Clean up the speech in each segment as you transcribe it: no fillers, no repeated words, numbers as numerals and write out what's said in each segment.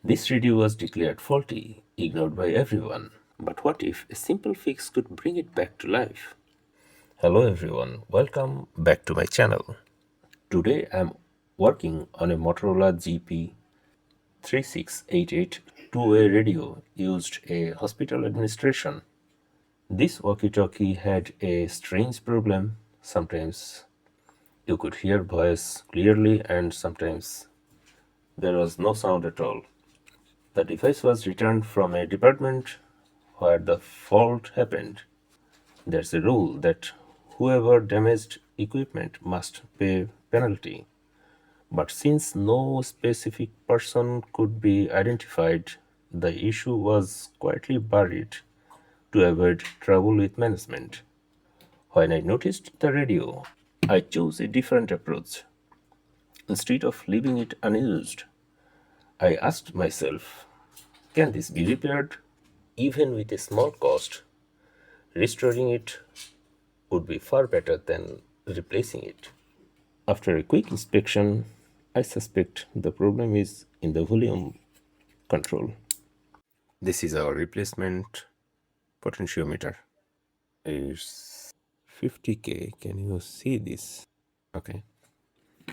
This radio was declared faulty, ignored by everyone. But what if a simple fix could bring it back to life? Hello everyone, welcome back to my channel. Today I'm working on a Motorola GP 3688 two-way radio used a hospital administration. This walkie-talkie had a strange problem. Sometimes you could hear voice clearly and sometimes there was no sound at all. The device was returned from a department where the fault happened. There's a rule that whoever damaged equipment must pay penalty. But since no specific person could be identified, the issue was quietly buried to avoid trouble with management. When I noticed the radio, I chose a different approach. Instead of leaving it unused, I asked myself, can this be repaired? Even with a small cost, restoring it would be far better than replacing it. After a quick inspection, I suspect the problem is in the volume control. This is our replacement potentiometer. It's 50K. Can you see this? Okay.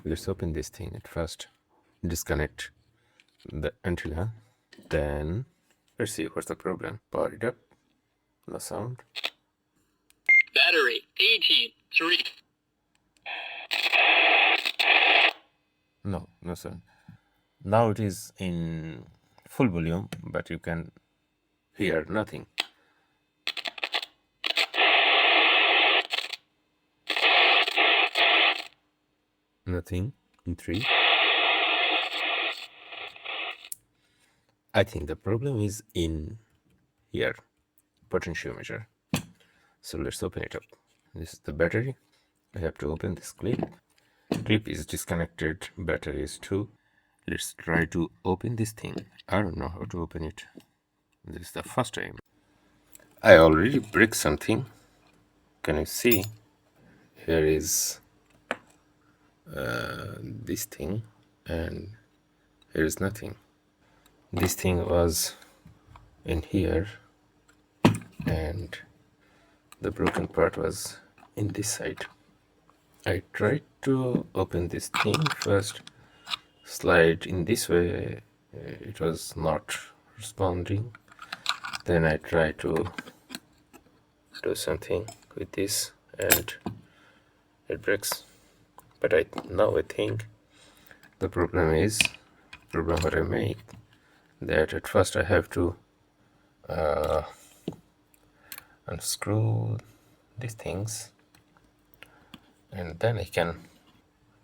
Let's open this thing at first. Disconnect the antenna. Then let's see what's the problem. Power it up. No sound. Battery 18.3. No sound. Now it is in full volume, but you can hear nothing. Nothing in 3. I think the problem is in here, potentiometer. So let's open it up. This is the battery. I have to open this clip. Clip is disconnected, battery is 2. Let's try to open this thing. I don't know how to open it. This is the first time. I already break something. Can you see? Here is this thing, and here is nothing. This thing was in here, and the broken part was in this side. I tried to open this thing first, slide in this way, it was not responding. Then I tried to do something with this and it breaks. But now I think the problem what I make, that at first I have to unscrew these things and then I can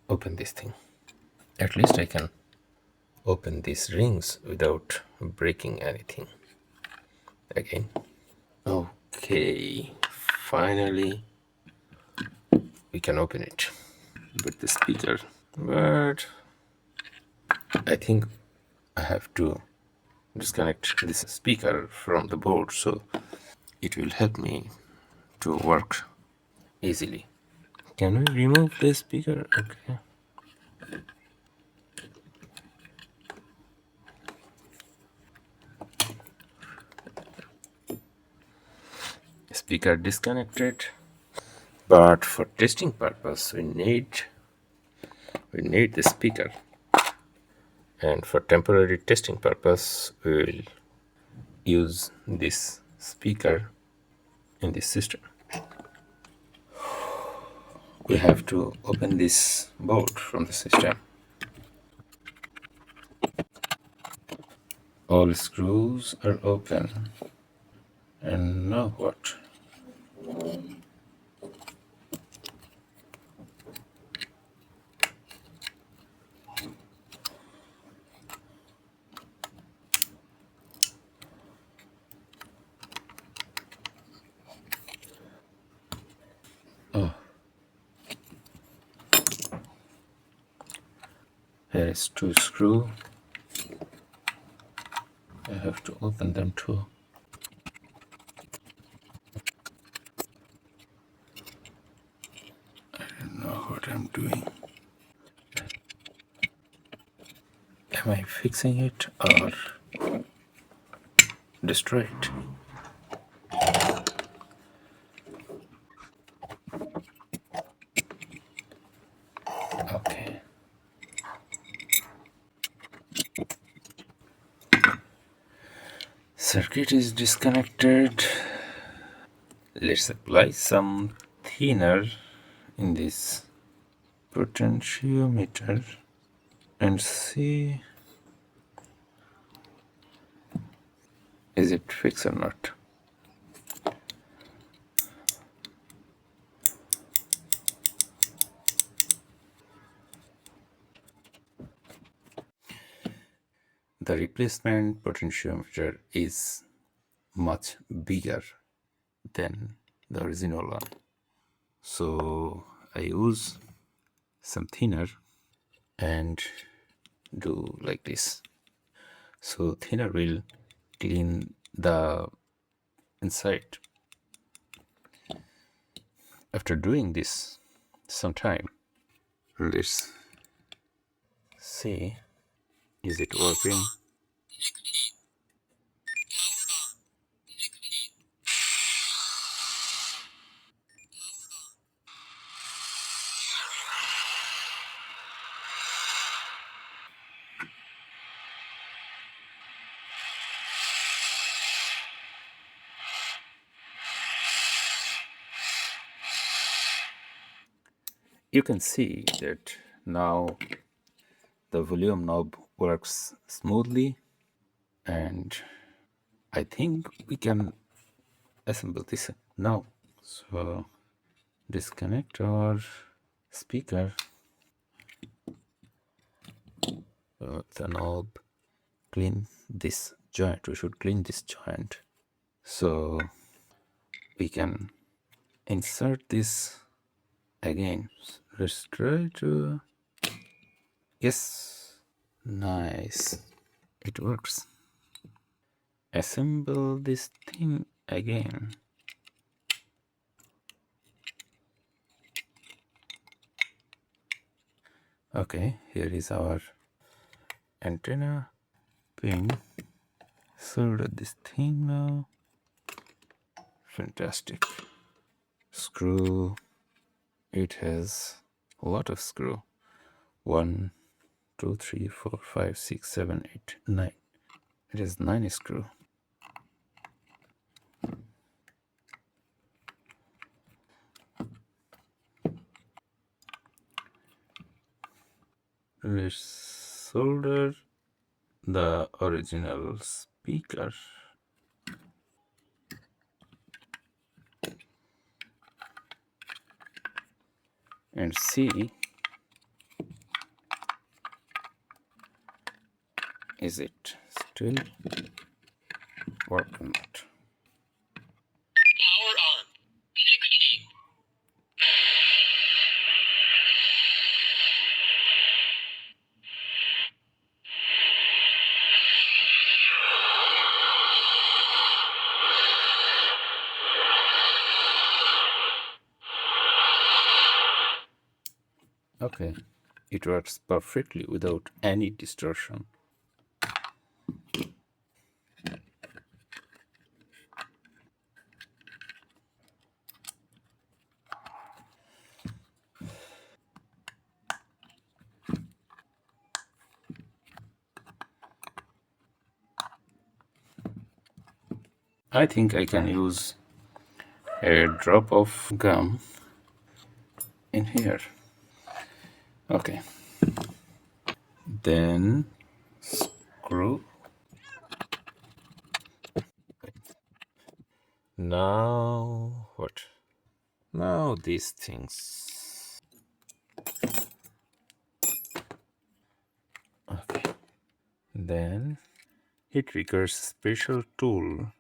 open this thing. At least I can open these rings without breaking anything again. Okay, finally we can open it with the speaker, but I think I have to disconnect this speaker from the board so it will help me to work easily. Can we remove the speaker? Okay. Speaker disconnected, but for testing purpose we need the speaker, and for temporary testing purpose we will use this speaker in this system. We have to open this board from the system. All screws are open, and now what? Oh, here is 2 screws. I have to open them too. I don't know what I'm doing. Am I fixing it or destroy it. Okay. Circuit is disconnected. Let's apply some thinner in this potentiometer and see is it fixed or not. The replacement potentiometer is much bigger than the original one. So I use some thinner and do like this. So thinner will clean the inside. After doing this some time, let's see is it working. You can see that now the volume knob works smoothly, and I think we can assemble this now. So disconnect our speaker, the knob, clean this joint. We should clean this joint. So we can insert this again. Let's try to. Yes, nice. It works. Assemble this thing again. Okay, here is our antenna pin. Solder this thing now. Fantastic. Screw. It has a lot of screw. 1, 2, 3, 4, 5, 6, 7, 8, 9. It has 9 screw. Let's solder the original speaker. And see is it still working? Power on. 16. Okay, it works perfectly without any distortion. I think I can use a drop of gum in here. Okay. Then screw. Now what? Now these things. Okay. Then it requires a special tool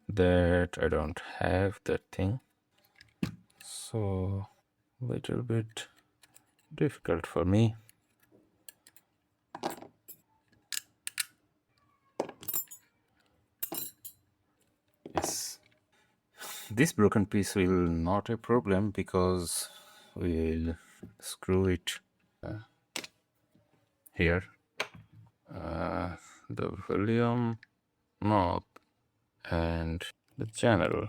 that I don't have that thing. So little bit difficult for me. Yes. This broken piece will not a problem because we'll screw it here. The volume knob and the channel,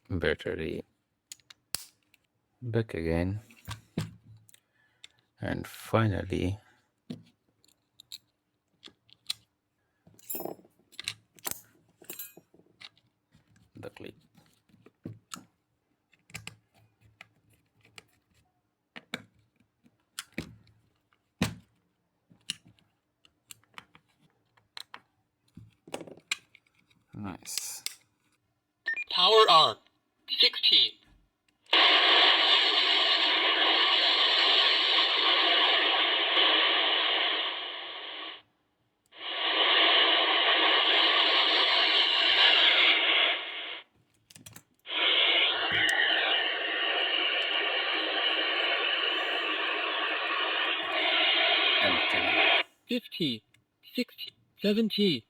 battery, back again, and finally the clip. Nice. Power on. 16. Empty. 50. 60. 70.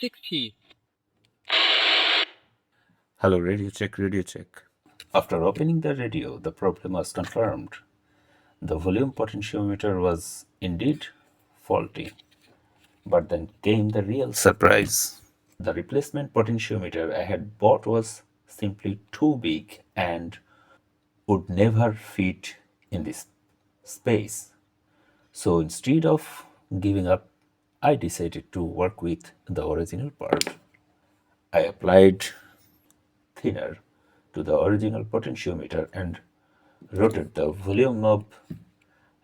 60. Hello, radio check, radio check. After opening the radio, the problem was confirmed. The volume potentiometer was indeed faulty. But then came the real surprise. The replacement potentiometer I had bought was simply too big and would never fit in this space. So instead of giving up, I decided to work with the original part. I applied thinner to the original potentiometer and rotated the volume knob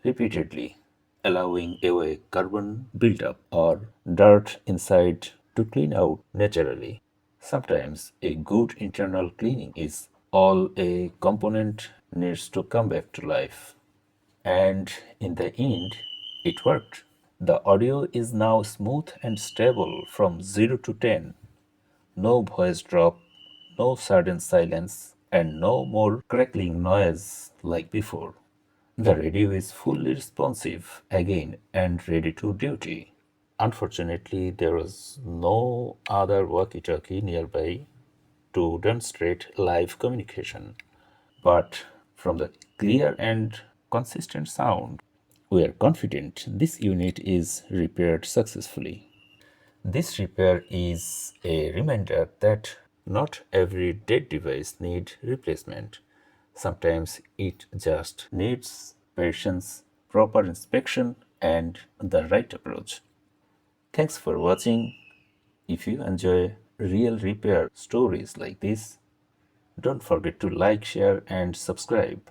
repeatedly, allowing away carbon buildup or dirt inside to clean out naturally. Sometimes a good internal cleaning is all a component needs to come back to life. And in the end, it worked. The audio is now smooth and stable from 0 to 10. No voice drop, no sudden silence, and no more crackling noise like before. The radio is fully responsive again and ready to duty. Unfortunately, there was no other walkie talkie nearby to demonstrate live communication. But from the clear and consistent sound, we are confident this unit is repaired successfully. This repair is a reminder that not every dead device needs replacement. Sometimes it just needs patience, proper inspection, and the right approach. Thanks for watching. If you enjoy real repair stories like this, don't forget to like, share, and subscribe.